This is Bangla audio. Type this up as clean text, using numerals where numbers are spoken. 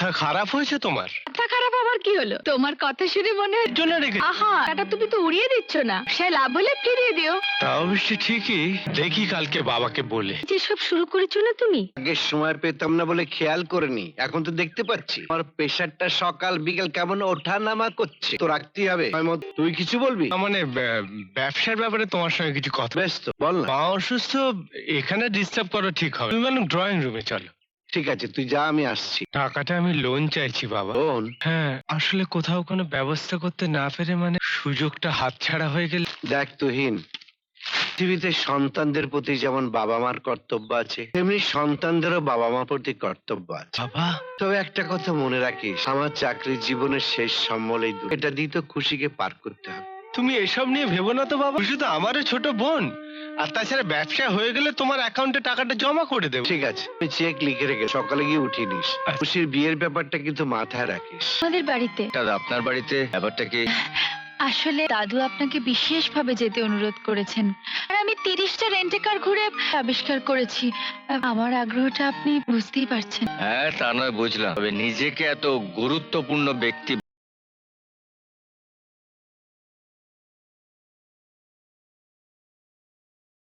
মাথা খারাপ হয়েছে তোমার? মাথা খারাপ আবার কি হলো? তোমার কথা শুনে মনে হয় জন্য রেখে আহা, এটা তুমি তো উড়িয়ে দিচ্ছ না, সে লাভ হলে ফিরিয়ে দিও। তা অবশ্য ঠিকই, দেখি কালকে বাবাকে বলে। যেসব শুরু করেছো না তুমি। আগে সময় পেতাম না বলে খেয়াল করিনি, এখন তো দেখতে পাচ্ছি আমার প্রেশারটা সকাল বিকেল কেমন ওঠা নামা করছে। তো রাখতেই হবে। তুই কিছু বলবি? মানে ব্যবসার ব্যাপারে তোমার সঙ্গে কিছু কথা। ব্যস্ত বল না। মা অসুস্থ, এখানে ডিস্টার্ব করা ঠিক হবে। তুমি বরং ড্রয়িং রুমে চলো। ঠিক আছে, তুই যা, আমি আসছি। টাকাটা আমি লোন চাইছি বাবা। বোন, হ্যাঁ, আসলে কোথাও কোনো ব্যবস্থা করতে না পেরে মানে সুযোগটা হাতছাড়া হয়ে গেল। দেখ তুহিন, পৃথিবীতে সন্তানদের প্রতি যেমন বাবা মার কর্তব্য আছে, তেমনি সন্তানদেরও বাবা মা প্রতি কর্তব্য আছে। বাবা, তবে একটা কথা মনে রাখিস, আমার চাকরির জীবনের শেষ সম্বল এই এটা দিয়ে তো খুশিকে পার করতে হবে। তুমি এসব নিয়ে ভেবো না তো বাবা। খুশি তো আমারও ছোট বোন, আর তাছাড়া ব্যবসা হয়ে গেলে তোমার অ্যাকাউন্টে টাকাটা জমা করে দেবো। ঠিক আছে, আমি চেক লিখে রেখে সকালে গিয়ে উঠিয়ে নিস। খুশির বিয়ের ব্যাপারটা কিন্তু মাথায় রাখিস। আমাদের বাড়িতে দাদা, আপনার বাড়িতে ব্যাপারটা কি? আসলে দাদু আপনাকে বিশেষভাবে যেতে অনুরোধ করেছেন, আর আমি 30টা রেন্টে কার ঘুরে আবিষ্কার করেছি। আমার আগ্রহটা আপনি বুঝতেই পারছেন। হ্যাঁ, তা নয় বুঝলাম, তবে নিজেকে এত গুরুত্বপূর্ণ ব্যক্তি